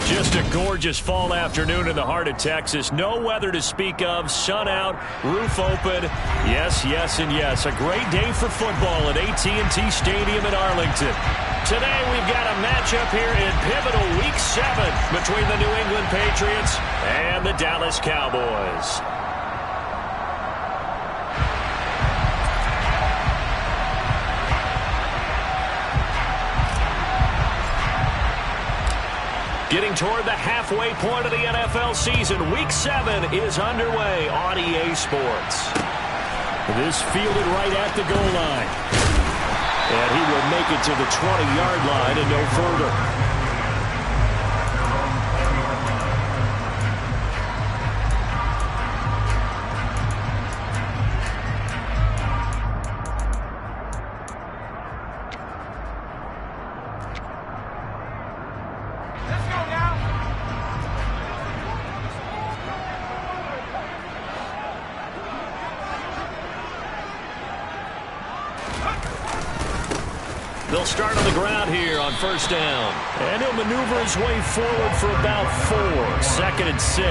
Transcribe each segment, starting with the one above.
Just a gorgeous fall afternoon in the heart of Texas. No weather to speak of. Sun out, roof open. Yes, yes, and yes. A great day for football at AT&T Stadium in Arlington. Today we've got a matchup here in pivotal Week 7 between the New England Patriots and the Dallas Cowboys. Getting toward the halfway point of the NFL season, Week 7 is underway on EA Sports. This fielded right at the goal line. And he will make it to the 20-yard line and no further. They'll start on the ground here on first down. And he'll maneuver his way forward for about 4. 2nd and 6.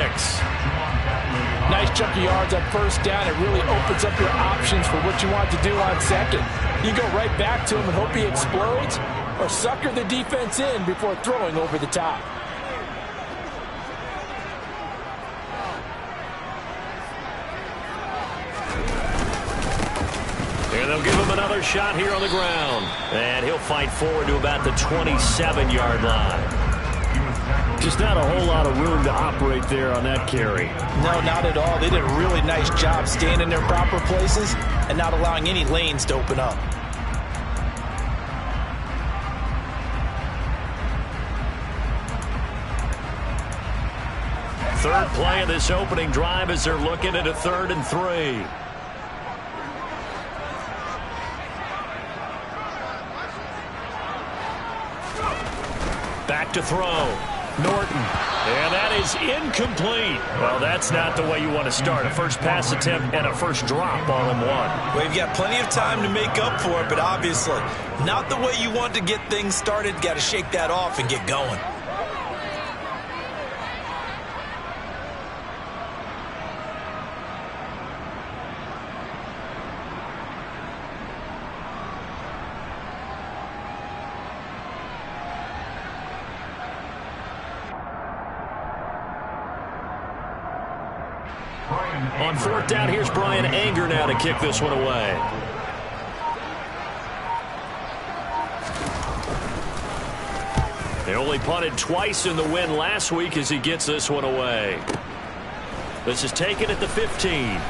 Nice chunk of yards on first down. It really opens up your options for what you want to do on second. You go right back to him and hope he explodes, or sucker the defense in before throwing over the top. And they'll give him another shot here on the ground. And he'll fight forward to about the 27-yard line. Just not a whole lot of room to operate there on that carry. No, not at all. They did a really nice job staying in their proper places and not allowing any lanes to open up. Third play of this opening drive as they're looking at a 3rd and 3. Back to throw. Norton. And that is incomplete. Well, that's not the way you want to start. A first pass attempt and a first drop all in one. Well, you've got plenty of time to make up for it, but obviously not the way you want to get things started. Got to shake that off and get going. On 4th down, here's Brian Anger now to kick this one away. They only punted twice in the win last week as he gets this one away. This is taken at the 15.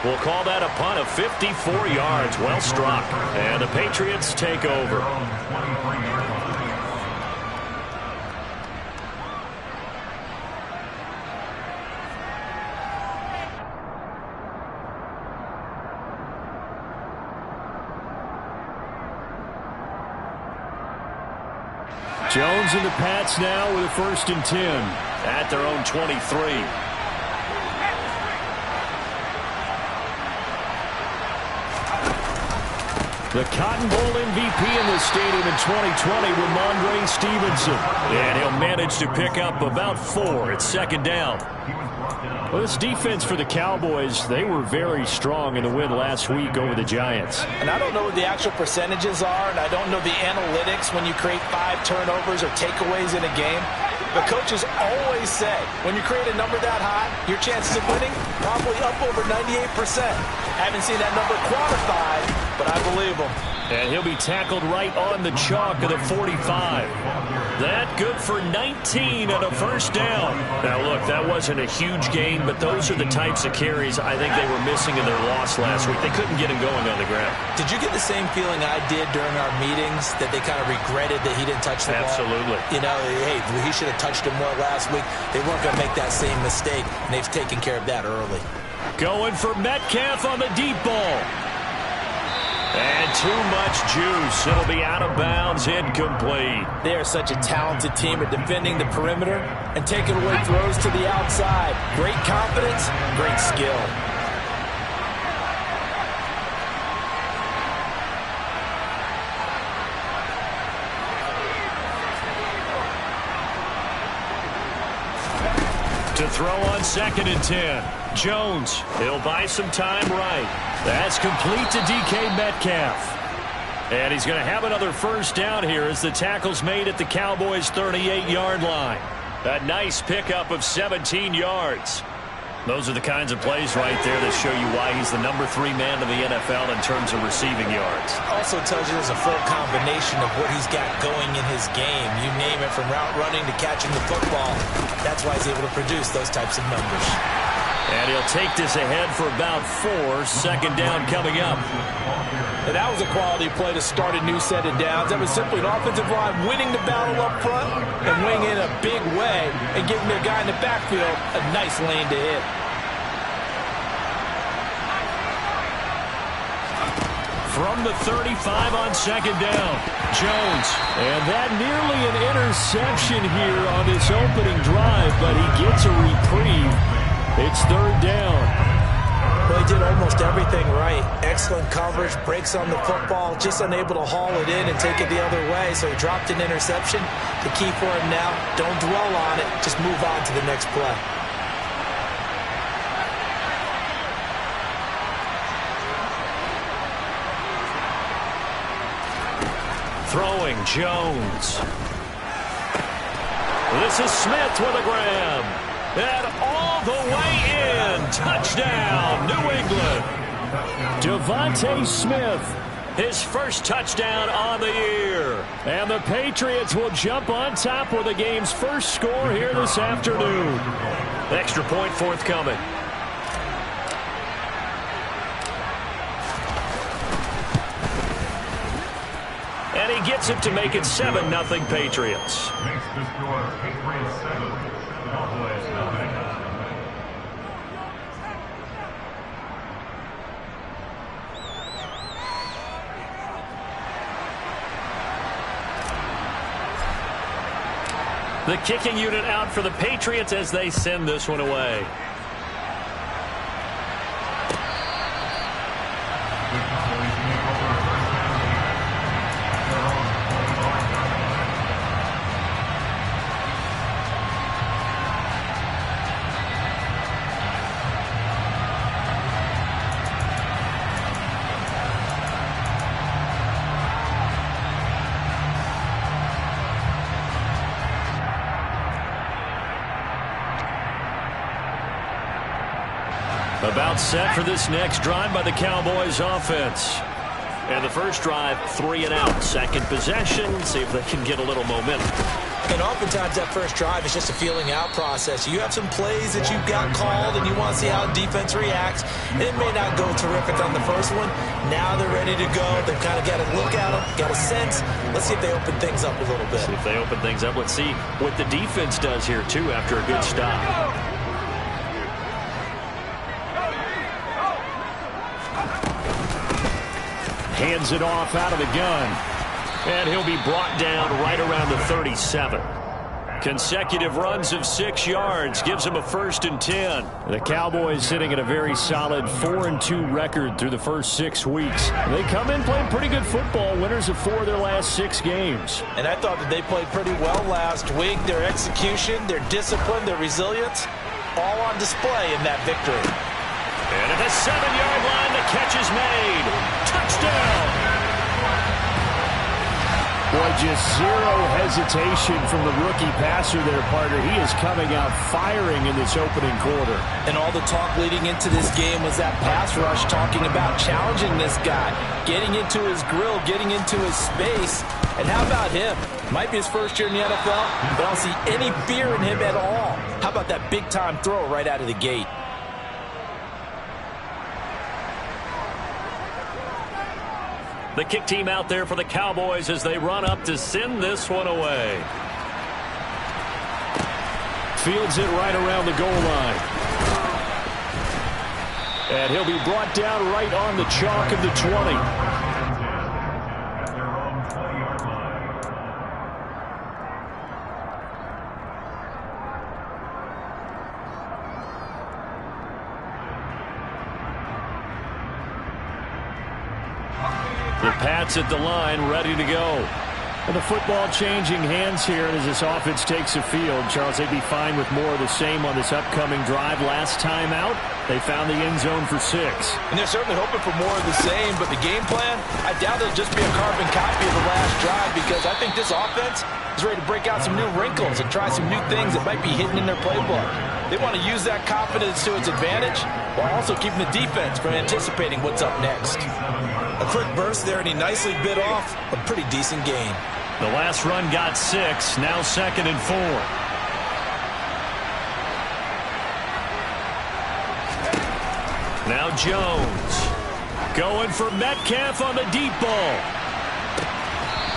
We'll call that a punt of 54 yards. Well struck. And the Patriots take over. Jones and the Pats now with a 1st and 10 at their own 23. The Cotton Bowl MVP in this stadium in 2020 with Ramondre Stevenson. And he'll manage to pick up about 4 at 2nd down. Well, this defense for the Cowboys, they were very strong in the win last week over the Giants. And I don't know what the actual percentages are, and I don't know the analytics when you create 5 turnovers or takeaways in a game. But coaches always say, when you create a number that high, your chances of winning probably up over 98%. Haven't seen that number quantified, but I believe them. And he'll be tackled right on the chalk of the 45. That good for 19 and a first down. Now, look, that wasn't a huge gain, but those are the types of carries I think they were missing in their loss last week. They couldn't get him going on the ground. Did you get the same feeling I did during our meetings, that they kind of regretted that he didn't touch the ball? Absolutely. You know, hey, he should have touched him more last week. They weren't going to make that same mistake, and they've taken care of that early. Going for Metcalf on the deep ball. And too much juice. It'll be out of bounds, incomplete. They are such a talented team at defending the perimeter and taking away throws to the outside. Great confidence, great skill. To throw on 2nd and 10. Jones, he'll buy some time right. That's complete to DK Metcalf. And he's going to have another first down here as the tackle's made at the Cowboys' 38-yard line. A nice pickup of 17 yards. Those are the kinds of plays right there that show you why he's the number 3 man in the NFL in terms of receiving yards. Also tells you there's a full combination of what he's got going in his game. You name it, from route running to catching the football. That's why he's able to produce those types of numbers. And he'll take this ahead for about 4. 2nd down coming up. And that was a quality play to start a new set of downs. That was simply an offensive line winning the battle up front and winning in a big way and giving their guy in the backfield a nice lane to hit. From the 35 on 2nd down, Jones. And that nearly an interception here on this opening drive, but he gets a reprieve. It's 3rd down. Well, he did almost everything right. Excellent coverage, breaks on the football, just unable to haul it in and take it the other way, so he dropped an interception. The key for him now, don't dwell on it, just move on to the next play. Throwing, Jones. This is Smith with a grab. And all the way in. Touchdown, New England. Devontae Smith, his first touchdown on the year. And the Patriots will jump on top with the game's first score here this afternoon. Extra point forthcoming. And he gets it to make it 7-0 Patriots. Makes the score Patriots 7, Cowboys 9. The kicking unit out for the Patriots as they send this one away. About set for this next drive by the Cowboys offense. And the first drive, 3 and out. Second possession, see if they can get a little momentum. And oftentimes that first drive is just a feeling out process. You have some plays that you've got called and you want to see how defense reacts. It may not go terrific on the first one. Now they're ready to go. They've kind of got a look at them, got a sense. Let's see if they open things up a little bit. See if they open things up. Let's see what the defense does here, too, after a good stop. Hands it off out of the gun. And he'll be brought down right around the 37. Consecutive runs of 6 yards gives him a 1st and 10. The Cowboys sitting at a very solid 4-2 record through the first 6 weeks. They come in playing pretty good football, winners of 4 of their last 6 games. And I thought that they played pretty well last week. Their execution, their discipline, their resilience, all on display in that victory. And at the 7-yard line, the catch is made. Touchdown! Boy, just zero hesitation from the rookie passer there, partner. He is coming out firing in this opening quarter. And all the talk leading into this game was that pass rush, talking about challenging this guy, getting into his grill, getting into his space. And how about him? Might be his first year in the NFL, but I don't see any fear in him at all. How about that big-time throw right out of the gate? The kick team out there for the Cowboys as they run up to send this one away. Fields it right around the goal line. And he'll be brought down right on the chalk of the 20. The Pats at the line, ready to go. And the football changing hands here as this offense takes the field. Charles, they'd be fine with more of the same on this upcoming drive. Last time out, they found the end zone for 6. And they're certainly hoping for more of the same, but the game plan, I doubt it'll just be a carbon copy of the last drive, because I think this offense is ready to break out some new wrinkles and try some new things that might be hidden in their playbook. They want to use that confidence to its advantage while also keeping the defense from anticipating what's up next. A quick burst there, and he nicely bit off a pretty decent gain. The last run got 6, now 2nd and 4. Now Jones going for Metcalf on the deep ball.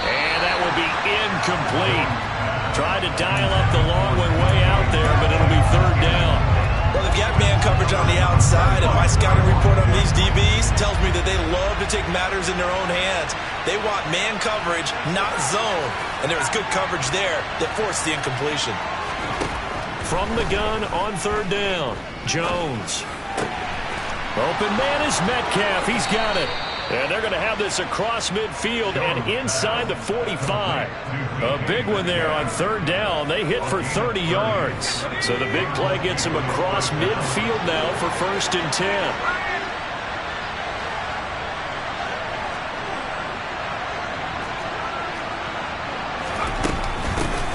And that will be incomplete. Tried to dial up the long one way out there, but it'll be 3rd down. Well, they've got man coverage on the outside, and my scouting report on these DBs tells me that they love to take matters in their own hands. They want man coverage, not zone. And there was good coverage there that forced the incompletion. From the gun on 3rd down, Jones. Open man is Metcalf. He's got it. And they're going to have this across midfield and inside the 45. A big one there on 3rd down. They hit for 30 yards. So the big play gets them across midfield now for 1st and 10.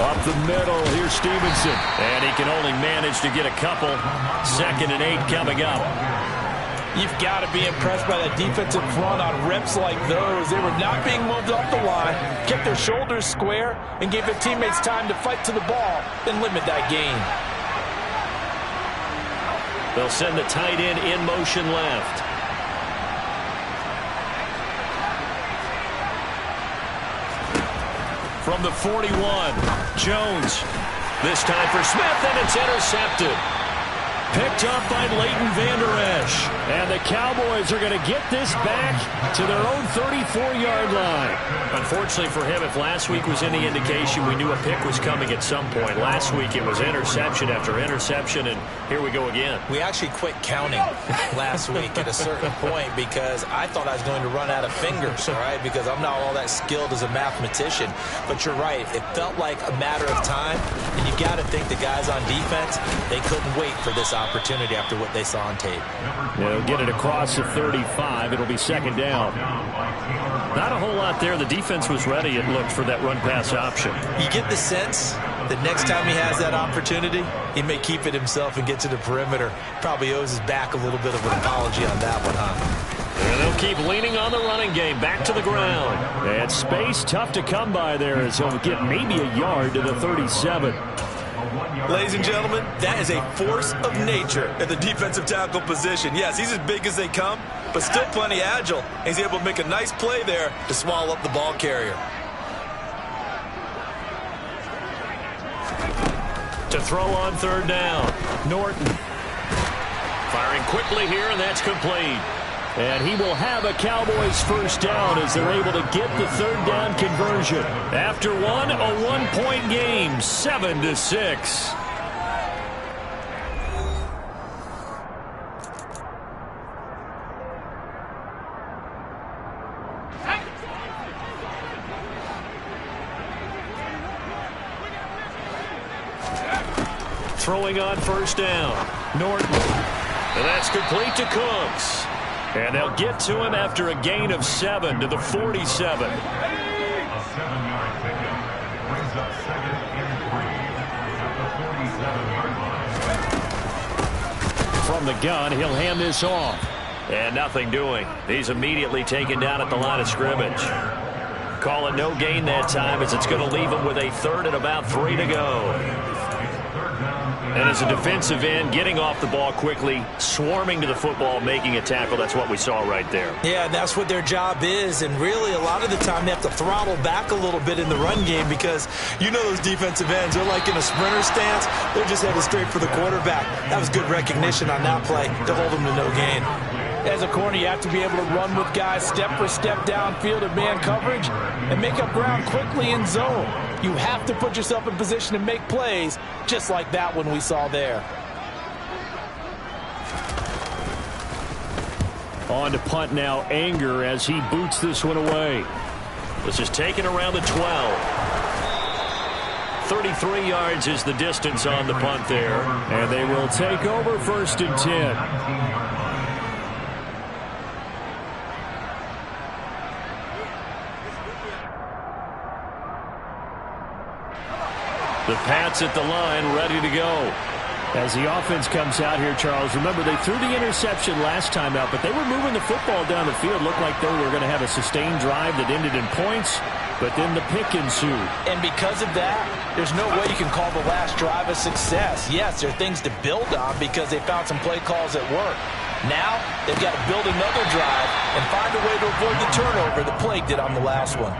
Up the middle, here's Stevenson. And he can only manage to get a couple. 2nd and 8 coming up. You've got to be impressed by that defensive front on reps like those. They were not being moved off the line, kept their shoulders square, and gave their teammates time to fight to the ball and limit that gain. They'll send the tight end in motion left. From the 41, Jones. This time for Smith, and it's intercepted. Picked up by Leighton Vander Esch. And the Cowboys are going to get this back to their own 34-yard line. Unfortunately for him, if last week was any indication, we knew a pick was coming at some point. Last week it was interception after interception, and here we go again. We actually quit counting last week at a certain point because I thought I was going to run out of fingers, all right, because I'm not all that skilled as a mathematician. But you're right. It felt like a matter of time, and you got to think the guys on defense, they couldn't wait for this opportunity after what they saw on tape. They'll get it across the 35. It'll be 2nd down. Not a whole lot there. The defense was ready, it looked, for that run-pass option. You get the sense that next time he has that opportunity, he may keep it himself and get to the perimeter. Probably owes his back a little bit of an apology on that one, huh? And they'll keep leaning on the running game. Back to the ground. And space tough to come by there as he'll get maybe a yard to the 37. Ladies and gentlemen, that is a force of nature at the defensive tackle position. Yes, he's as big as they come, but still plenty agile. He's able to make a nice play there to swallow up the ball carrier. To throw on 3rd down, Norton. Firing quickly here, and that's complete. And he will have a Cowboys 1st down as they're able to get the 3rd down conversion. After one, a 1-point game, 7-6. Throwing on 1st down, Norton. And that's complete to Cooks. And they'll get to him after a gain of 7 to the 47. A 7-yard pickup brings up 2nd and 3 at the 47-yard line. From the gun, he'll hand this off. And nothing doing. He's immediately taken down at the line of scrimmage. Call it no gain that time as it's going to leave him with a 3rd and about 3 to go. And as a defensive end, getting off the ball quickly, swarming to the football, making a tackle, that's what we saw right there. Yeah, that's what their job is, and really a lot of the time they have to throttle back a little bit in the run game because you know those defensive ends, they're like in a sprinter stance, they're just headed straight for the quarterback. That was good recognition on that play to hold them to no gain. As a corner, you have to be able to run with guys step for step downfield in man coverage and make up ground quickly in zone. You have to put yourself in position to make plays, just like that one we saw there. On to punt now, Anger as he boots this one away. This is taken around the 12. 33 yards is the distance on the punt there. And they will take over 1st and 10. The Pats at the line, ready to go. As the offense comes out here, Charles, remember they threw the interception last time out, but they were moving the football down the field. Looked like they were going to have a sustained drive that ended in points, but then the pick ensued. And because of that, there's no way you can call the last drive a success. Yes, there are things to build on because they found some play calls that work. Now, they've got to build another drive and find a way to avoid the turnover the Plague did on the last one.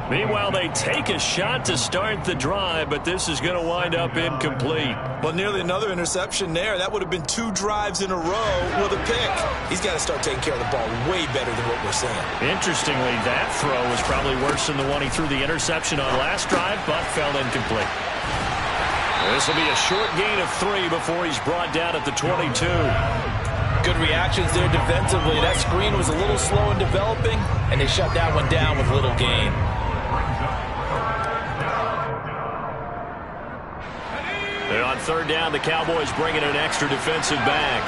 Meanwhile, they take a shot to start the drive, but this is going to wind up incomplete. Well, nearly another interception there. That would have been 2 drives in a row with a pick. He's got to start taking care of the ball way better than what we're seeing. Interestingly, that throw was probably worse than the one he threw the interception on last drive, but fell incomplete. This will be a short gain of 3 before he's brought down at the 22. Good reactions there defensively. That screen was a little slow in developing, and they shut that one down with little gain. And on 3rd down, the Cowboys bring in an extra defensive back.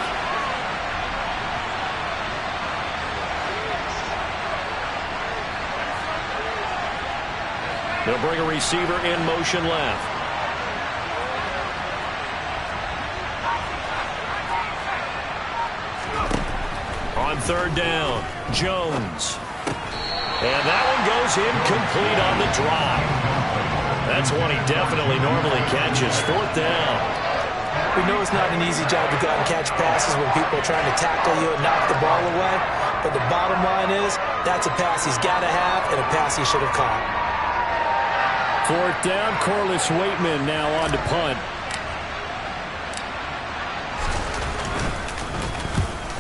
They'll bring a receiver in motion left. On 3rd down, Jones. And that one goes incomplete on the drive. That's one he definitely normally catches. 4th down. We know it's not an easy job to go out and catch passes when people are trying to tackle you and knock the ball away. But the bottom line is, that's a pass he's got to have and a pass he should have caught. 4th down, Corliss Waitman now on to punt.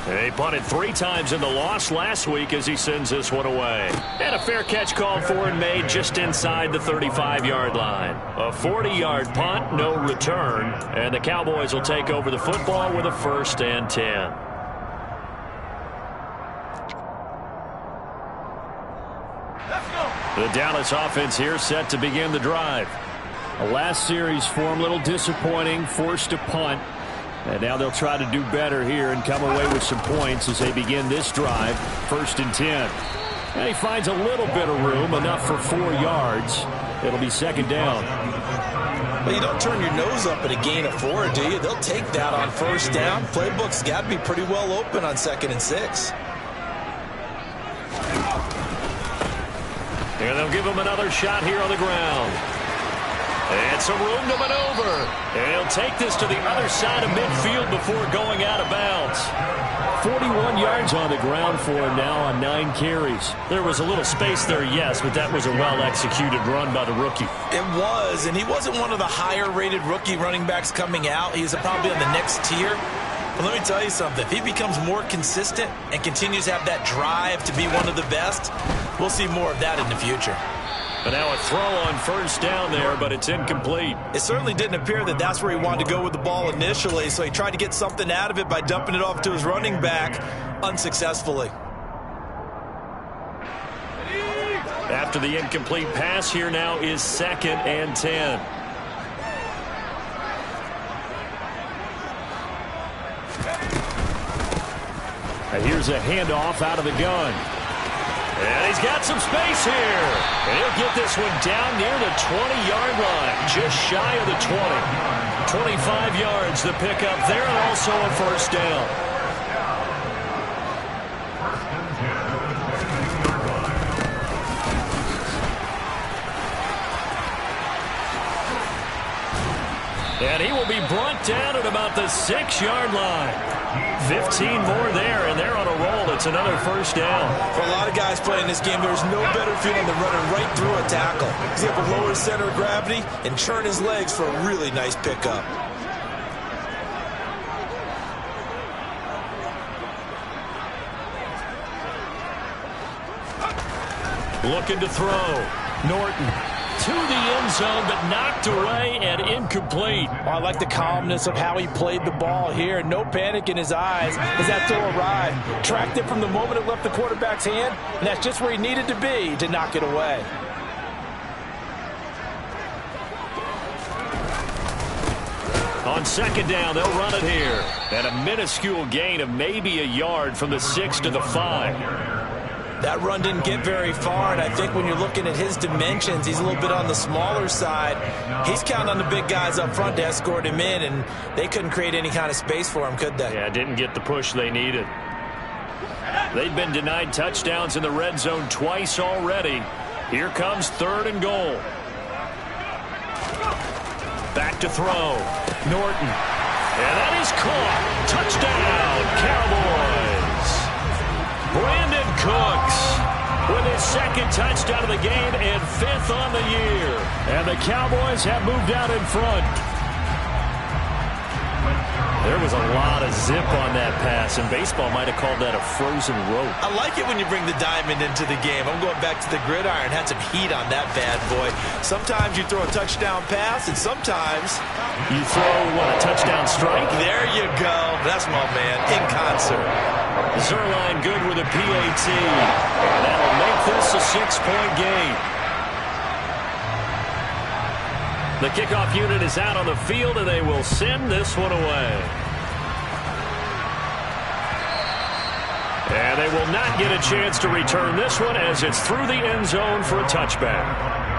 They punted 3 times in the loss last week as he sends this one away. And a fair catch called for and made just inside the 35-yard line. A 40-yard punt, no return. And the Cowboys will take over the football with a 1st and 10. The Dallas offense here set to begin the drive. The last series for him, a little disappointing, forced to punt. And now they'll try to do better here and come away with some points as they begin this drive, 1st and 10. And he finds a little bit of room, enough for 4 yards. It'll be 2nd down. Well, you don't turn your nose up at a gain of 4, do you? They'll take that on 1st down. Playbook's got to be pretty well open on 2nd and 6. And they'll give him another shot here on the ground. And some room to maneuver. And he'll take this to the other side of midfield before going out of bounds. 41 yards on the ground for him now on 9 carries. There was a little space there, yes, but that was a well-executed run by the rookie. It was, and he wasn't one of the higher-rated rookie running backs coming out. He's probably on the next tier. But let me tell you something. If he becomes more consistent and continues to have that drive to be one of the best, we'll see more of that in the future. But now a throw on 1st down there, but it's incomplete. It certainly didn't appear that that's where he wanted to go with the ball initially, so he tried to get something out of it by dumping it off to his running back unsuccessfully. After the incomplete pass, here now is 2nd and 10. And here's a handoff out of the gun. And he's got some space here. And he'll get this one down near the 20-yard line, just shy of the 20. 25 yards the pickup there, and also a 1st down. And he will be brought down at about the 6-yard line. 15 more there, and they're on a roll. It's another 1st down. For a lot of guys playing this game, there's no better feeling than running right through a tackle. He's able to lower his center of gravity and churn his legs for a really nice pickup. Looking to throw. Norton to the end zone, but knocked away and incomplete. Well, I like the calmness of how he played the ball here. No panic in his eyes as that throw arrived. Tracked it from the moment it left the quarterback's hand, and that's just where he needed to be to knock it away. On second down, they'll run it here. And a minuscule gain of maybe a yard from the 6 to the 5. That run didn't get very far, and I think when you're looking at his dimensions, he's a little bit on the smaller side. He's counting on the big guys up front to escort him in, and they couldn't create any kind of space for him, could they? Yeah, didn't get the push they needed. They've been denied touchdowns in the red zone twice already. Here comes 3rd and goal. Back to throw. Norton. And that is caught. Touchdown, Cowboys. Brandon Cooks with his 2nd touchdown of the game and 5th on the year. And the Cowboys have moved out in front. There was a lot of zip on that pass, and baseball might have called that a frozen rope. I like it when you bring the diamond into the game. I'm going back to the gridiron. Had some heat on that bad boy. Sometimes you throw a touchdown pass, and sometimes you throw, what, a touchdown strike? There you go. That's my man, in concert. Zuerlein good with a PAT. And that'll make this a 6-point game. The kickoff unit is out on the field, and they will send this one away. And they will not get a chance to return this one as it's through the end zone for a touchback.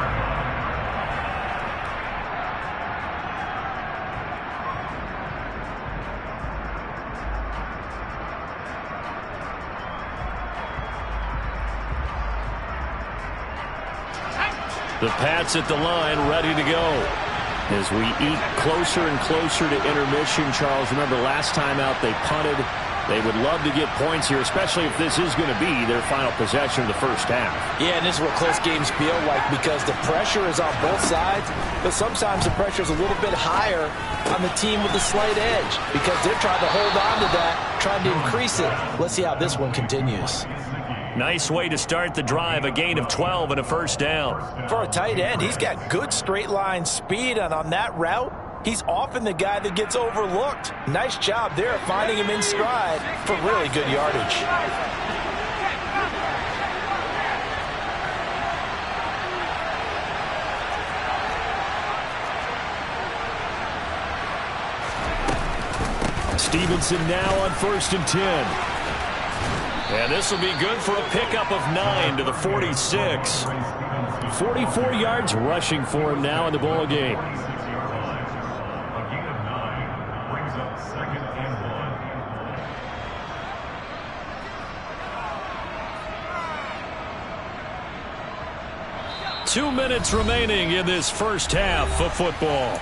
The Pats at the line, ready to go. As we eat closer and closer to intermission, Charles, remember last time out they punted. They would love to get points here, especially if this is going to be their final possession of the first half. Yeah, and this is what close games feel like because the pressure is on both sides, but sometimes the pressure is a little bit higher on the team with the slight edge because they're trying to hold on to that, trying to increase it. Let's see how this one continues. Nice way to start the drive, a gain of 12 and a first down. For a tight end, he's got good straight line speed, and on that route, he's often the guy that gets overlooked. Nice job there finding him in stride for really good yardage. Stevenson now on 1st and 10. And this will be good for a pickup of 9 to the 46. 44 yards rushing for him now in the ball game. A gain of 9 brings up 2nd and 1. 2 minutes remaining in this first half of football.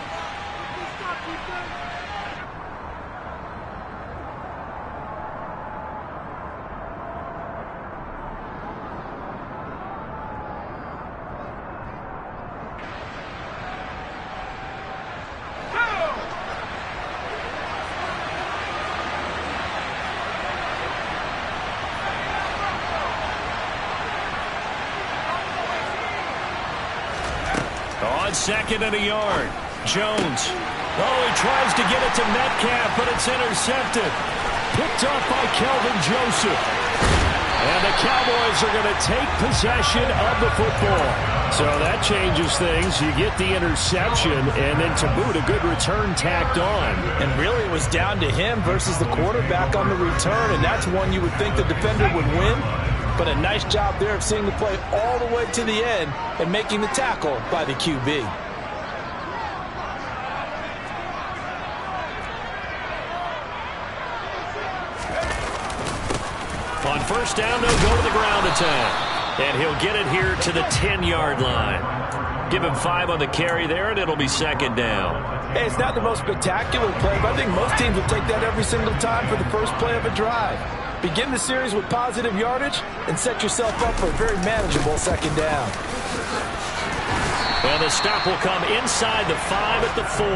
On 2nd and a yard. Jones. Oh, he tries to get it to Metcalf, but it's intercepted. Picked up by Kelvin Joseph. And the Cowboys are going to take possession of the football. So that changes things. You get the interception, and then to boot, a good return tacked on. And really it was down to him versus the quarterback on the return, and that's one you would think the defender would win. But a nice job there of seeing the play all the way to the end and making the tackle by the QB. On first down, they'll go to the ground attack. And he'll get it here to the 10-yard line. Give him 5 on the carry there, and it'll be 2nd down. Hey, it's not the most spectacular play, but I think most teams will take that every single time for the first play of a drive. Begin the series with positive yardage and set yourself up for a very manageable 2nd down. And the stop will come inside the 5 at the 4.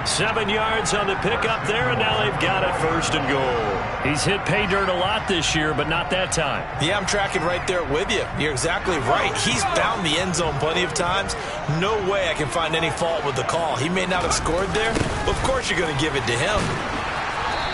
7 yards on the pickup there, and now they've got it 1st and goal. He's hit pay dirt a lot this year, but not that time. Yeah, I'm tracking right there with you. You're exactly right. He's found the end zone plenty of times. No way I can find any fault with the call. He may not have scored there, but of course you're going to give it to him.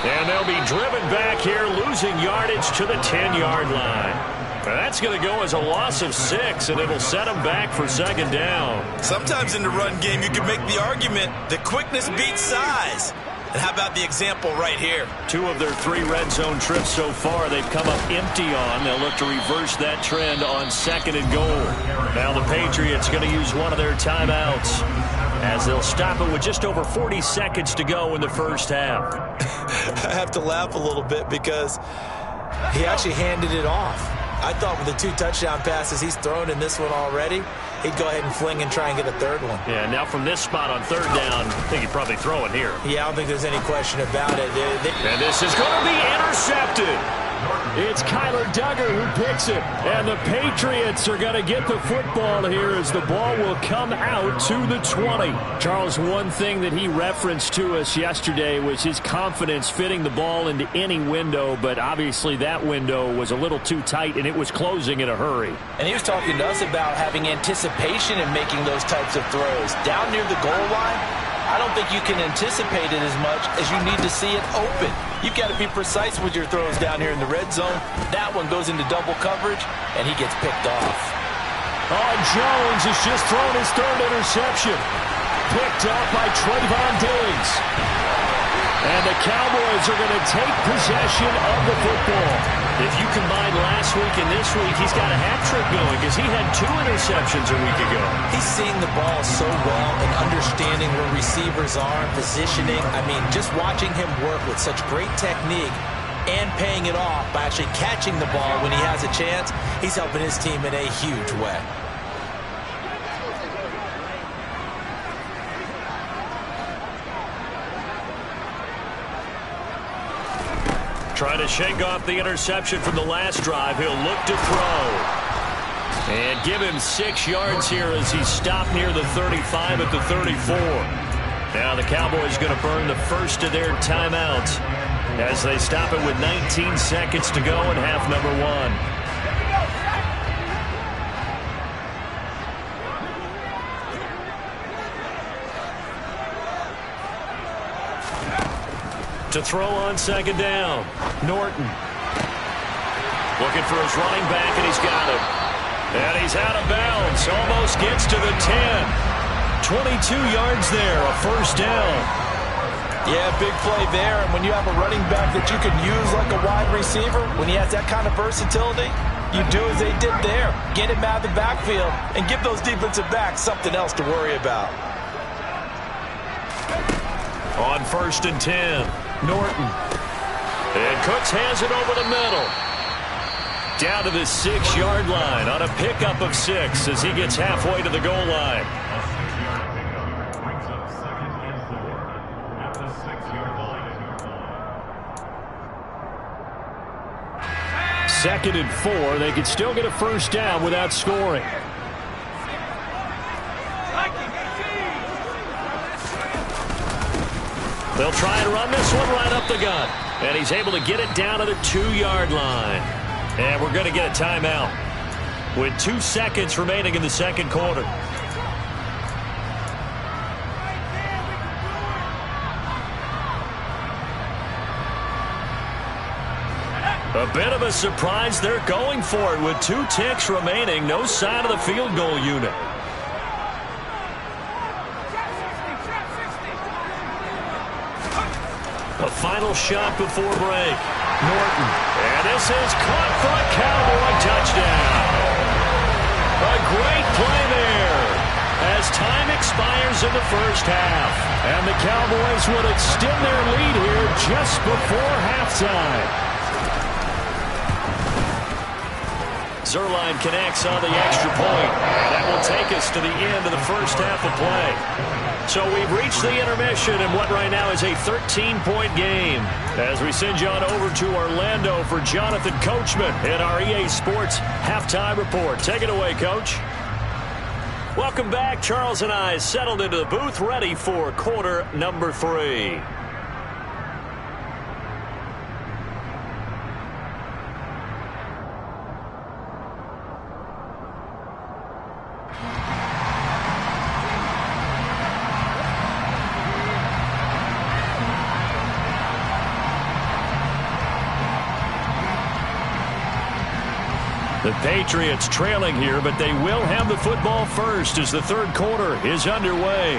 And they'll be driven back here, losing yardage to the 10-yard line. That's going to go as a loss of 6, and it'll set them back for 2nd down. Sometimes in the run game, you can make the argument that quickness beats size. And how about the example right here? 2 of their 3 red zone trips so far, they've come up empty on. They'll look to reverse that trend on 2nd and goal. Now the Patriots going to use one of their timeouts as they'll stop it with just over 40 seconds to go in the first half. I have to laugh a little bit because he actually handed it off. I thought with the 2 touchdown passes he's thrown in this one already, he'd go ahead and fling and try and get a 3rd one. Yeah, now from this spot on 3rd down, I think he'd probably throw it here. Yeah, I don't think there's any question about it. And this is going to be intercepted. It's Kyler Duggar who picks it. And the Patriots are going to get the football here as the ball will come out to the 20. Charles, one thing that he referenced to us yesterday was his confidence fitting the ball into any window, but obviously that window was a little too tight and it was closing in a hurry. And he was talking to us about having anticipation in making those types of throws. Down near the goal line, I don't think you can anticipate it as much as you need to see it open. You've got to be precise with your throws down here in the red zone. That one goes into double coverage, and he gets picked off. Oh, Jones has just thrown his 3rd interception. Picked up by Trayvon Diggs. And the Cowboys are going to take possession of the football. If you combine last week and this week, he's got a hat trick going because he had 2 interceptions a week ago. He's seeing the ball so well and understanding where receivers are, positioning. I mean, just watching him work with such great technique and paying it off by actually catching the ball when he has a chance, he's helping his team in a huge way. Trying to shake off the interception from the last drive. He'll look to throw. And give him 6 yards here as he's stopped near the 35 at the 34. Now the Cowboys going to burn the first of their timeouts as they stop it with 19 seconds to go in half number 1. To throw on 2nd down. Norton. Looking for his running back, and he's got him. And he's out of bounds. Almost gets to the 10. 22 yards there, a 1st down. Yeah, big play there. And when you have a running back that you can use like a wide receiver, when he has that kind of versatility, you do as they did there. Get him out of the backfield and give those defensive backs something else to worry about. On 1st and 10. Norton. And Cooks has it over the middle. Down to the 6-yard line on a pickup of 6 as he gets halfway to the goal line. A 6-yard pickup brings up 2nd and 4 at the 6-yard line. 2nd and 4. They could still get a 1st down without scoring. They'll try and run this one right up the gut. And he's able to get it down to the 2-yard line. And we're going to get a timeout with 2 seconds remaining in the 2nd quarter. A bit of a surprise. They're going for it with 2 ticks remaining. No sign of the field goal unit. A final shot before break. Norton. And this is caught for a Cowboy touchdown. A great play there as time expires in the first half. And the Cowboys will extend their lead here just before halftime. Zuerlein connects on the extra point. That will take us to the end of the first half of play. So we've reached the intermission in what right now is a 13-point game. As we send you on over to Orlando for Jonathan Coachman in our EA Sports Halftime Report. Take it away, Coach. Welcome back. Charles and I settled into the booth, ready for quarter number 3. The Patriots trailing here, but they will have the football first as the third quarter is underway.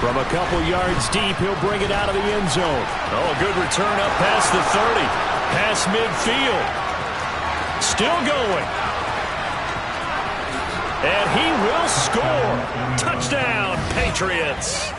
From a couple yards deep, he'll bring it out of the end zone. Oh, a good return up past the 30. Past midfield. Still going. And he will score. Touchdown, Patriots.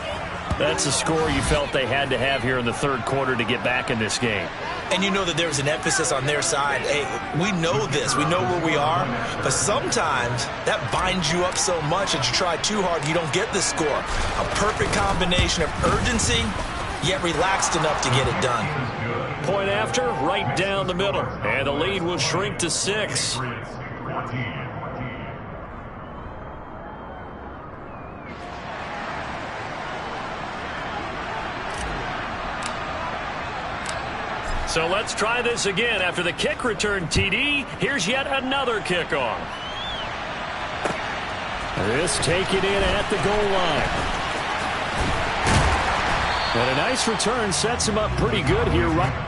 That's a score you felt they had to have here in the third quarter to get back in this game. And you know that there's an emphasis on their side. Hey, we know this. We know where we are. But sometimes that binds you up so much that you try too hard, you don't get the score. A perfect combination of urgency, yet relaxed enough to get it done. Point after, right down the middle. And the lead will shrink to 6. So let's try this again. After the kick return TD, here's yet another kickoff. This taken in at the goal line. And a nice return sets him up pretty good here. Right.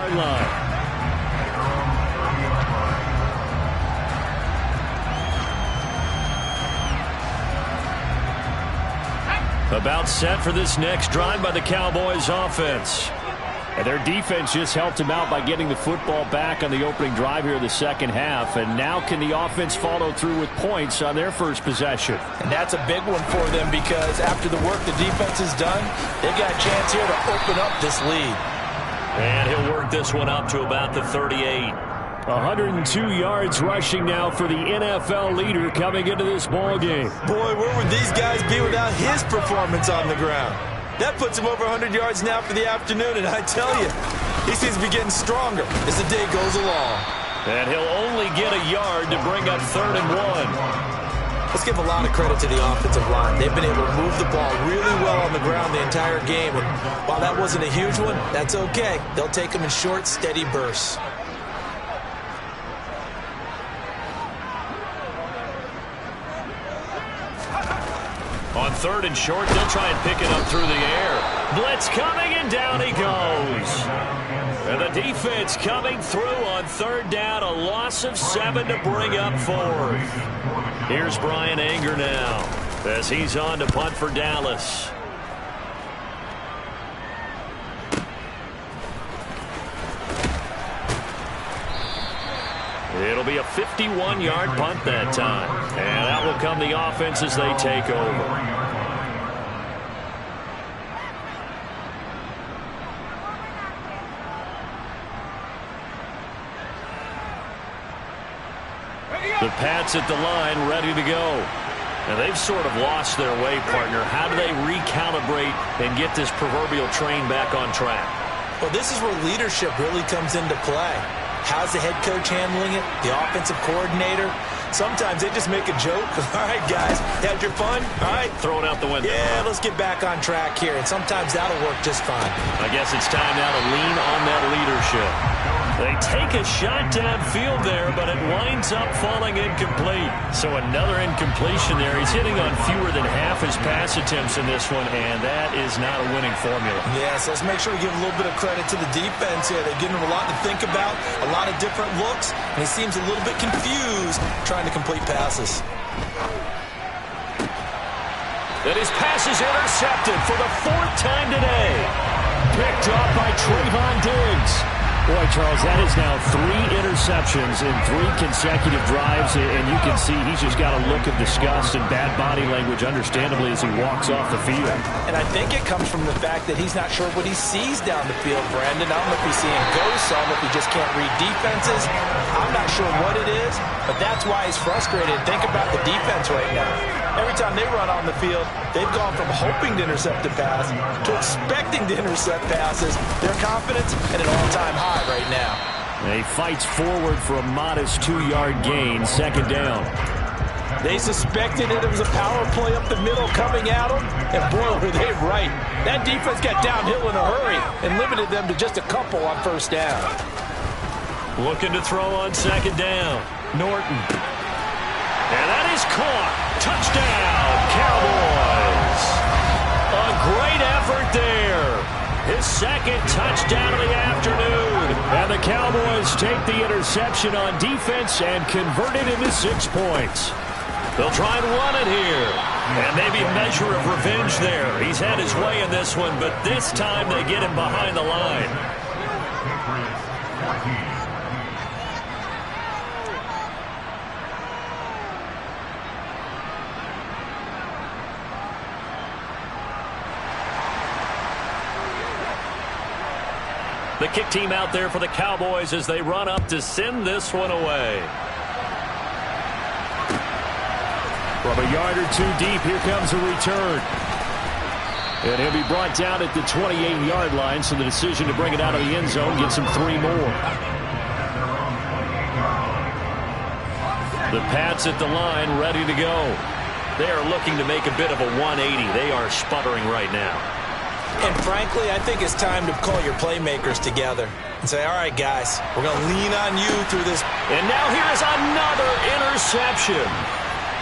Line. About set for this next drive by the Cowboys offense. And their defense just helped him out by getting the football back on the opening drive here in the second half. And now can the offense follow through with points on their first possession? And that's a big one for them because after the work the defense has done, they've got a chance here to open up this lead. And he'll work this one up to about the 38. 102 yards rushing now for the NFL leader coming into this ball game. Boy, where would these guys be without his performance on the ground? That puts him over 100 yards now for the afternoon, and I tell you, he seems to be getting stronger as the day goes along. And he'll only get a yard to bring up 3rd and 1. Let's give a lot of credit to the offensive line. They've been able to move the ball really well on the ground the entire game. And while that wasn't a huge one, that's okay. They'll take them in short, steady bursts. On 3rd and short, they'll try and pick it up through the air. Blitz coming, and down he goes. And the defense coming through on 3rd down. A loss of 7 to bring up 4th. Here's Brian Anger now as he's on to punt for Dallas. It'll be a 51-yard punt that time. And that will come the offense as they take over. The Pats at the line, ready to go. And they've sort of lost their way, partner. How do they recalibrate and get this proverbial train back on track? Well, this is where leadership really comes into play. How's the head coach handling it? The offensive coordinator? Sometimes they just make a joke. All right, guys, had your fun? All right. Throw it out the window. Yeah, let's get back on track here. And sometimes that'll work just fine. I guess it's time now to lean on that leadership. They take a shot downfield there, but it winds up falling incomplete. So another incompletion there. He's hitting on fewer than half his pass attempts in this one, and that is not a winning formula. Yeah, so let's make sure we give a little bit of credit to the defense here. They're giving him a lot to think about, a lot of different looks, and he seems a little bit confused trying to complete passes. And his pass is intercepted for the 4th time today. Picked up by Trayvon Diggs. Boy, Charles, that is now 3 interceptions in 3 consecutive drives, and you can see he's just got a look of disgust and bad body language, understandably, as he walks off the field. And I think it comes from the fact that he's not sure what he sees down the field, Brandon. I don't know if he's seeing ghosts. I don't know if he just can't read defenses. I'm not sure what it is, but that's why he's frustrated. Think about the defense right now. Every time they run on the field, they've gone from hoping to intercept a pass to expecting to intercept passes. Their confidence at an all-time high right now. He fights forward for a modest 2-yard gain, 2nd down. They suspected it was a power play up the middle coming at them, and boy, were they right. That defense got downhill in a hurry and limited them to just a couple on 1st down. Looking to throw on 2nd down. Norton. And that is caught. Touchdown, Cowboys. A great effort there. His 2nd touchdown of the afternoon. And the Cowboys take the interception on defense and convert it into 6 points. They'll try and run it here. And maybe a measure of revenge there. He's had his way in this one, but this time they get him behind the line. The kick team out there for the Cowboys as they run up to send this one away. From a yard or 2 deep, here comes a return. And he'll be brought down at the 28-yard line, so the decision to bring it out of the end zone gets him 3 more. The Pats at the line, ready to go. They are looking to make a bit of a 180. They are sputtering right now. And frankly, I think it's time to call your playmakers together and say, all right, guys, we're going to lean on you through this. And now here's another interception.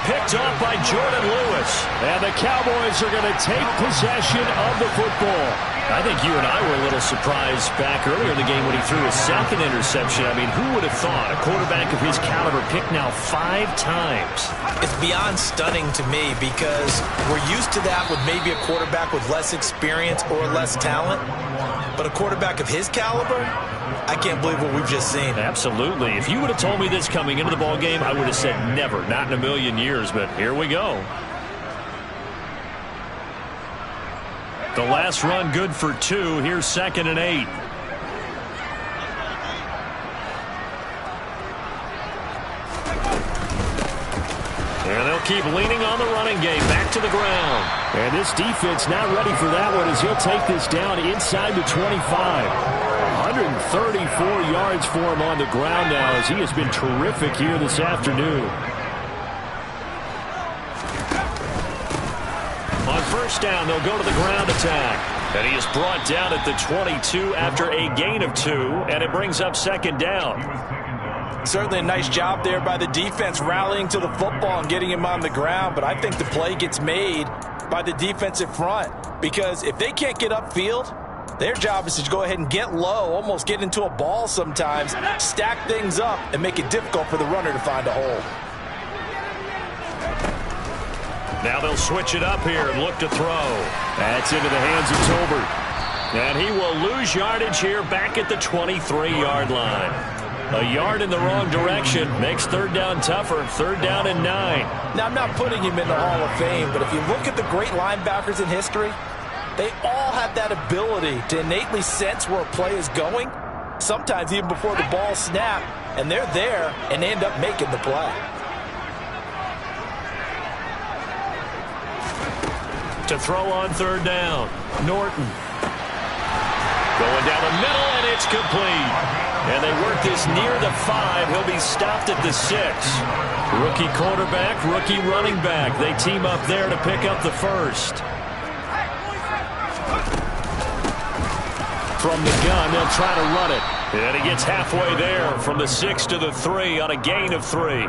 Picked up by Jordan Lewis. And the Cowboys are going to take possession of the football. I think you and I were a little surprised back earlier in the game when he threw his 2nd interception. I mean, who would have thought a quarterback of his caliber picked now 5 times? It's beyond stunning to me because we're used to that with maybe a quarterback with less experience or less talent. But a quarterback of his caliber, I can't believe what we've just seen. Absolutely. If you would have told me this coming into the ball game, I would have said never, not in a million years. But here we go. The last run good for 2. Here's 2nd and 8. And they'll keep leaning on the running game. Back to the ground. And this defense not ready for that one as he'll take this down inside the 25. 134 yards for him on the ground now as he has been terrific here this afternoon. On 1st down, they'll go to the ground attack. And he is brought down at the 22 after a gain of 2, and it brings up 2nd down. Certainly a nice job there by the defense rallying to the football and getting him on the ground, but I think the play gets made by the defensive front because if they can't get upfield, their job is to go ahead and get low, almost get into a ball sometimes, stack things up, and make it difficult for the runner to find a hole. Now they'll switch it up here and look to throw. That's into the hands of Tolbert. And he will lose yardage here back at the 23-yard line. A yard in the wrong direction makes 3rd down tougher. 3rd down and 9. Now, I'm not putting him in the Hall of Fame, but if you look at the great linebackers in history, they all have that ability to innately sense where a play is going, sometimes even before the ball snaps, and they're there and end up making the play. To throw on 3rd down, Norton. Going down the middle, and it's complete. And they work this near the 5. He'll be stopped at the 6. Rookie quarterback, rookie running back. They team up there to pick up the 1st. From the gun, they'll try to run it. And he gets halfway there from the 6 to the 3 on a gain of 3.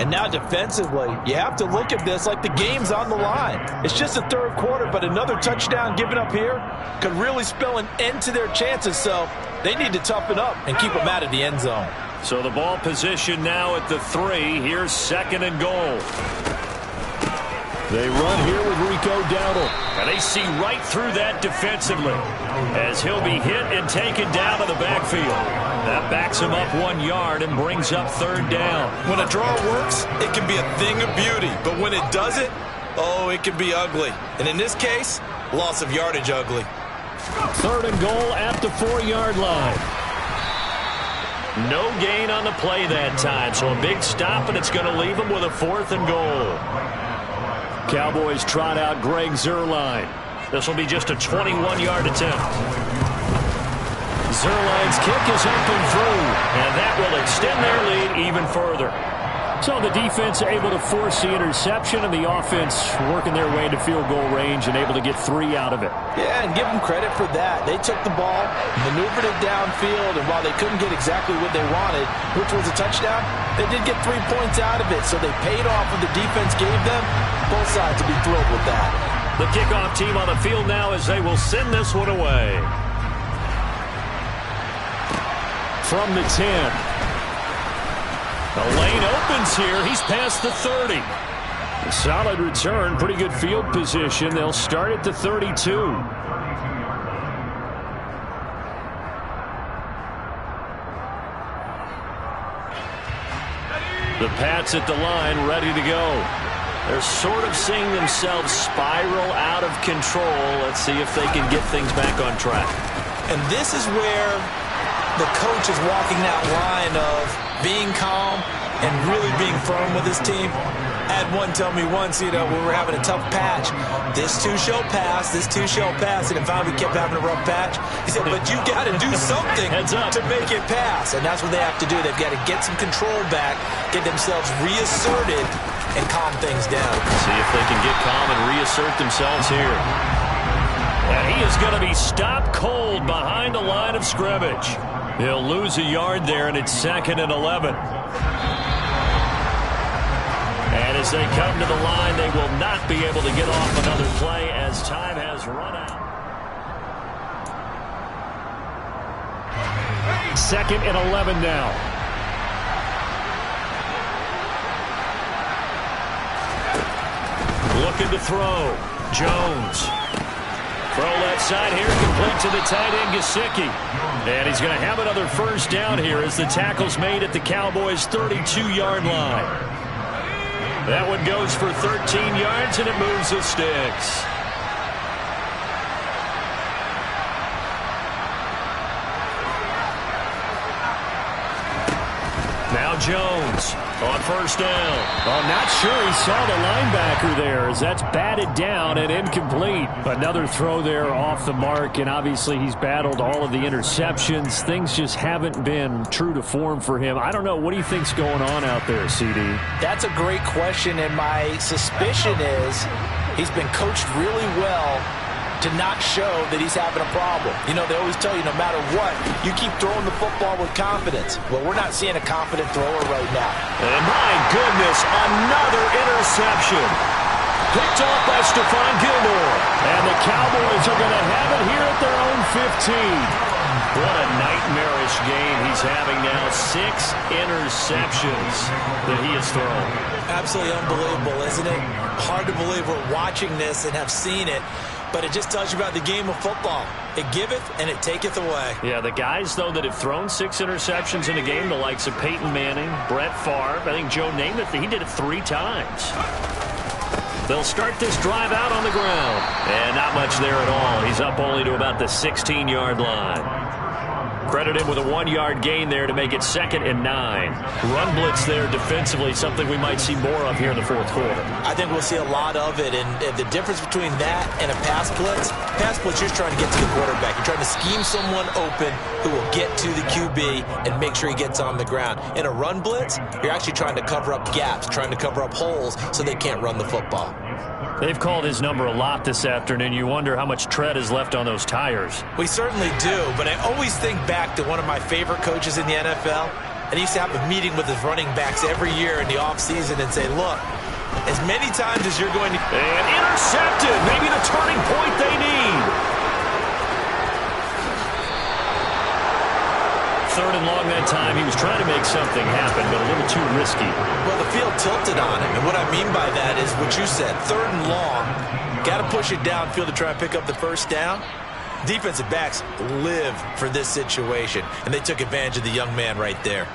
And now defensively, you have to look at this like the game's on the line. It's just the 3rd quarter, but another touchdown given up here could really spell an end to their chances. So they need to toughen up and keep them out of the end zone. So the ball position now at the 3. Here's 2nd and goal. They run here with Rico Dowdle. And they see right through that defensively as he'll be hit and taken down to the backfield. That backs him up 1 yard and brings up 3rd down. When a draw works, it can be a thing of beauty. But when it doesn't, oh, it can be ugly. And in this case, loss of yardage ugly. 3rd and goal at the 4-yard line. No gain on the play that time, so a big stop, and it's going to leave them with a 4th and goal. Cowboys trot out Greg Zuerlein. This will be just a 21-yard attempt. Zuerlein's kick is up and through, and that will extend their lead even further. So the defense able to force the interception, and the offense working their way into field goal range and able to get 3 out of it. Yeah, and give them credit for that. They took the ball, maneuvered it downfield, and while they couldn't get exactly what they wanted, which was a touchdown, they did get 3 points out of it, so they paid off what the defense gave them. Both sides will be thrilled with that. The kickoff team on the field now as they will send this one away. From the 10. The lane opens here. He's past the 30. A solid return. Pretty good field position. They'll start at the 32. The Pats at the line, ready to go. They're sort of seeing themselves spiral out of control. Let's see if they can get things back on track. And this is where the coach is walking that line of being calm and really being firm with his team. I had one tell me once, we were having a tough patch. This too shall pass, this too shall pass. And finally we kept having a rough patch. He said, but you got to do something to make it pass. And that's what they have to do. They've got to get some control back, get themselves reasserted, and calm things down. See if they can get calm and reassert themselves here. And he is going to be stopped cold behind the line of scrimmage. He'll lose a yard there, and it's 2nd and 11. And as they come to the line, they will not be able to get off another play as time has run out. 2nd and 11 now. Looking to throw. Jones. Throw left side here, complete to the tight end, Gesicki. And he's going to have another 1st down here as the tackle's made at the Cowboys' 32-yard line. That one goes for 13 yards, and it moves the sticks. Now Jones on 1st down. I'm not sure he saw the linebacker there as that's batted down and incomplete. Another throw there off the mark, and obviously he's battled all of the interceptions. Things just haven't been true to form for him. I don't know. What do you think's going on out there, CD? That's a great question, and my suspicion is he's been coached really well to not show that he's having a problem. They always tell you no matter what, you keep throwing the football with confidence. Well, we're not seeing a confident thrower right now. And my goodness, another interception. Picked off by Stephon Gilmore. And the Cowboys are going to have it here at their own 15. What a nightmarish game he's having now. 6 interceptions that he has thrown. Absolutely unbelievable, isn't it? Hard to believe we're watching this and have seen it. But it just tells you about the game of football. It giveth and it taketh away. Yeah, the guys, though, that have thrown 6 interceptions in a game, the likes of Peyton Manning, Brett Favre, I think Joe Namath, he did it 3 times. They'll start this drive out on the ground. And not much there at all. He's up only to about the 16-yard line. Credit him with a 1-yard gain there to make it 2nd and 9. Run blitz there defensively, something we might see more of here in the 4th quarter. I think we'll see a lot of it, and the difference between that and a pass blitz, you're trying to get to the quarterback. You're trying to scheme someone open who will get to the QB and make sure he gets on the ground. In a run blitz, you're actually trying to cover up gaps, trying to cover up holes so they can't run the football. They've called his number a lot this afternoon. You wonder how much tread is left on those tires. We certainly do, but I always think back to one of my favorite coaches in the NFL. And he used to have a meeting with his running backs every year in the offseason and say, look, as many times as you're going to... And intercepted! Maybe the turning point they need. 3rd and long that time. He was trying to make something happen, but a little too risky. Well, the field tilted on him, and what I mean by that is what you said. 3rd and long, got to push it downfield to try and pick up the first down. Defensive backs live for this situation, and they took advantage of the young man right there.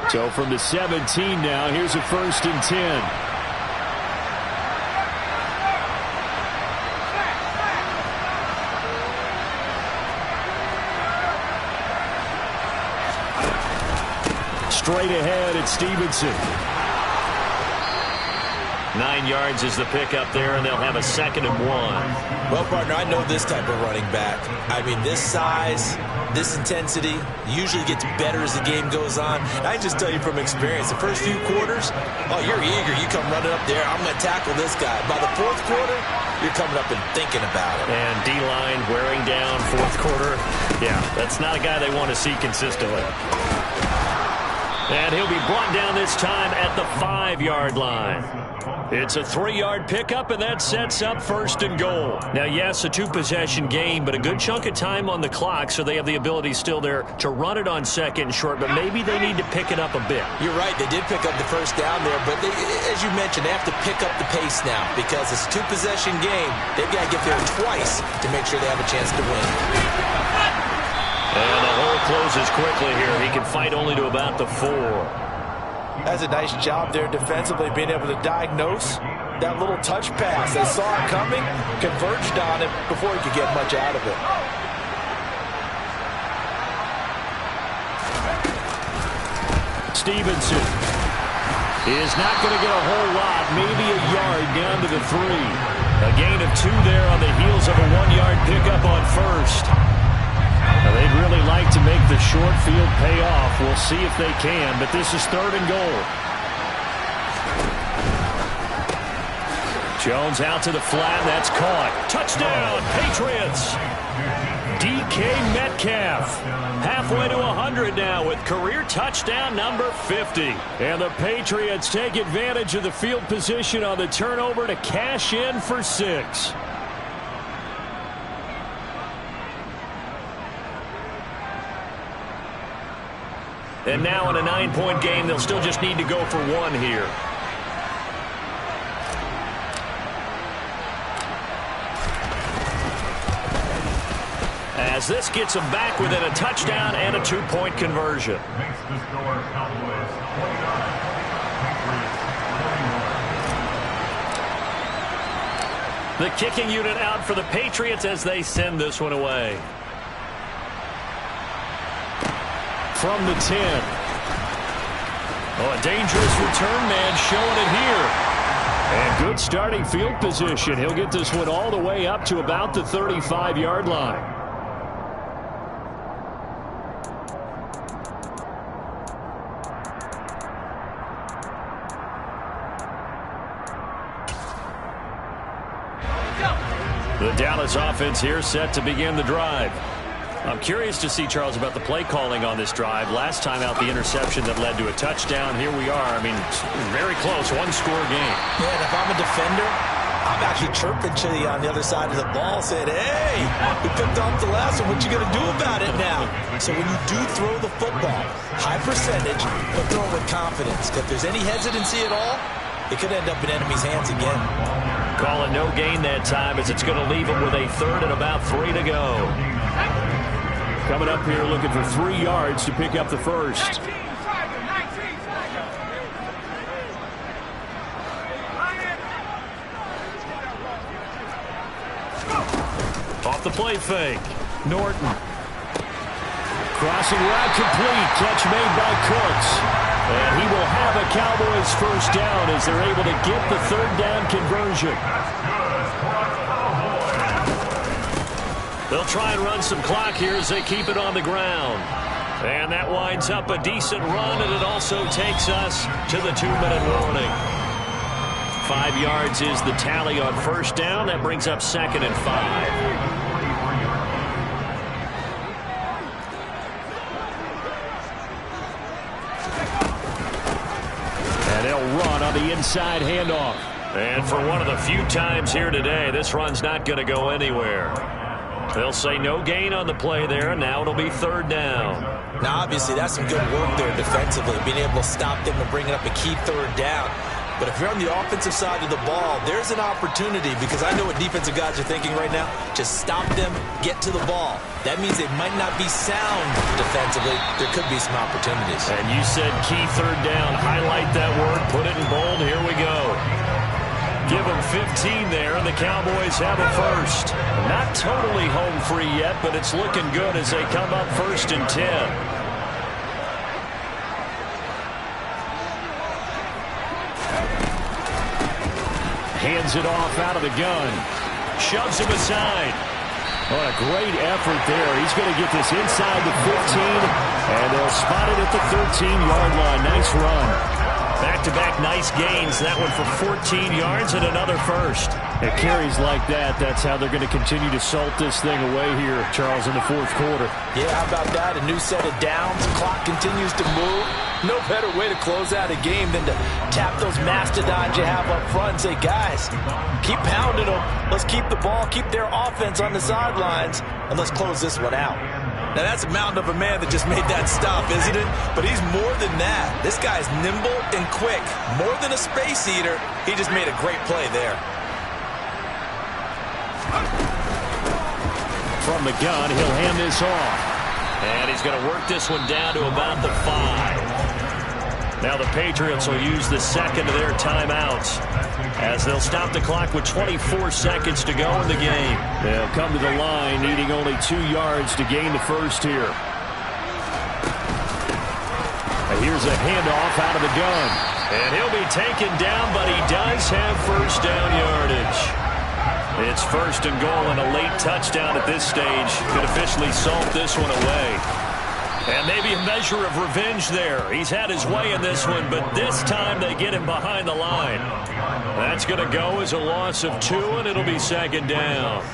So from the 17 now, here's a 1st and 10. Straight ahead, it's Stevenson. 9 yards is the pickup there, and they'll have a 2nd and 1. Well, partner, I know this type of running back. I mean, this size, this intensity usually gets better as the game goes on. And I just tell you from experience, the first few quarters, oh, you're eager. You come running up there, I'm going to tackle this guy. By the 4th quarter, you're coming up and thinking about it. And D-line wearing down 4th quarter. Yeah, that's not a guy they want to see consistently. And he'll be brought down this time at the 5-yard line. It's a 3-yard pickup, and that sets up 1st and goal. Now, yes, a 2-possession game, but a good chunk of time on the clock, so they have the ability still there to run it on 2nd and short, but maybe they need to pick it up a bit. You're right. They did pick up the first down there, but as you mentioned, they have to pick up the pace now because it's a 2-possession game. They've got to get there twice to make sure they have a chance to win. And the hole closes quickly here. He can fight only to about the 4. That's a nice job there defensively, being able to diagnose that little touch pass. They saw it coming, converged on it before he could get much out of it. Stevenson is not going to get a whole lot, maybe a yard down to the 3. A gain of 2 there on the heels of a 1-yard pickup on 1st. Now, they'd really like to make the short field pay off. We'll see if they can, but this is 3rd and goal. Jones out to the flat. That's caught. Touchdown, Patriots. DK Metcalf. Halfway to 100 now with career touchdown number 50. And the Patriots take advantage of the field position on the turnover to cash in for 6. And now in a 9-point game, they'll still just need to go for 1 here. As this gets them back within a touchdown and a 2-point conversion. Makes the score Cowboys 49, Patriots 41. The kicking unit out for the Patriots as they send this one away. From the 10. Oh, a dangerous return man showing it here. And good starting field position. He'll get this one all the way up to about the 35-yard line. The Dallas offense here set to begin the drive. I'm curious to see, Charles, about the play calling on this drive. Last time out, the interception that led to a touchdown. Here we are. I mean, very close, 1-score game. Yeah, and if I'm a defender, I'm actually chirping to you on the other side of the ball, saying, hey, we picked off the last one. What you going to do about it now? So when you do throw the football, high percentage, but throw it with confidence. If there's any hesitancy at all, it could end up in enemy's hands again. Calling no gain that time as it's going to leave them with a 3rd and about 3 to go. Coming up here looking for 3 yards to pick up the 1st. Off the play fake. Norton. Crossing route complete. Catch made by Cooks. And he will have a Cowboys 1st down as they're able to get the 3rd down conversion. They'll try and run some clock here as they keep it on the ground. And that winds up a decent run, and it also takes us to the 2-minute warning. 5 yards is the tally on 1st down. That brings up 2nd and 5. And they'll run on the inside handoff. And for one of the few times here today, this run's not going to go anywhere. They'll say no gain on the play there, and now it'll be 3rd down. Now, obviously, that's some good work there defensively, being able to stop them and bringing up a key 3rd down. But if you're on the offensive side of the ball, there's an opportunity, because I know what defensive guys are thinking right now. Just stop them, get to the ball. That means they might not be sound defensively. There could be some opportunities. And you said key 3rd down. Highlight that word. Put it in bold. Here we go. Give them 15 there, and the Cowboys have a first. Not totally home free yet, but it's looking good as they come up 1st and 10. Hands it off out of the gun. Shoves him aside. What a great effort there. He's going to get this inside the 15, and they'll spot it at the 13-yard line. Nice run. Back-to-back nice gains. That one for 14 yards and another first. It carries like that. That's how they're going to continue to salt this thing away here, Charles, in the 4th quarter. Yeah, how about that? A new set of downs. Clock continues to move. No better way to close out a game than to tap those mastodons you have up front and say, guys, keep pounding them. Let's keep the ball, keep their offense on the sidelines, and let's close this one out. Now, that's a mountain of a man that just made that stop, isn't it? But he's more than that. This guy's nimble and quick. More than a space eater, he just made a great play there. From the gun, he'll hand this off. And he's going to work this one down to about the 5. Now the Patriots will use the 2nd of their timeouts as they'll stop the clock with 24 seconds to go in the game. They'll come to the line needing only 2 yards to gain the first here. Here's a handoff out of the gun. And he'll be taken down, but he does have 1st down yardage. It's 1st and goal, and a late touchdown at this stage could officially salt this one away. And maybe a measure of revenge there. He's had his way in this one, but this time they get him behind the line. That's going to go as a loss of 2, and it'll be 2nd down.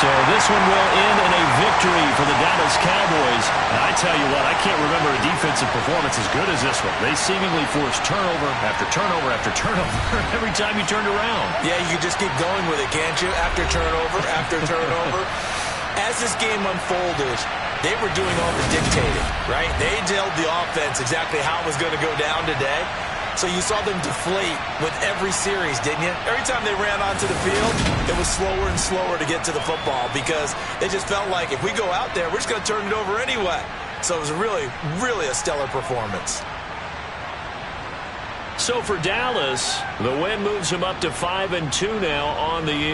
So this one will end in a victory for the Dallas Cowboys. And I tell you what, I can't remember a defensive performance as good as this one. They seemingly forced turnover after turnover after turnover every time you turned around. Yeah, you can just keep going with it, can't you? After turnover, after turnover. As this game unfolded, they were doing all the dictating, right? They told the offense exactly how it was going to go down today. So you saw them deflate with every series, didn't you? Every time they ran onto the field, it was slower and slower to get to the football because they just felt like if we go out there, we're just going to turn it over anyway. So it was really, really a stellar performance. So for Dallas, the win moves them up to 5-2 now on the year.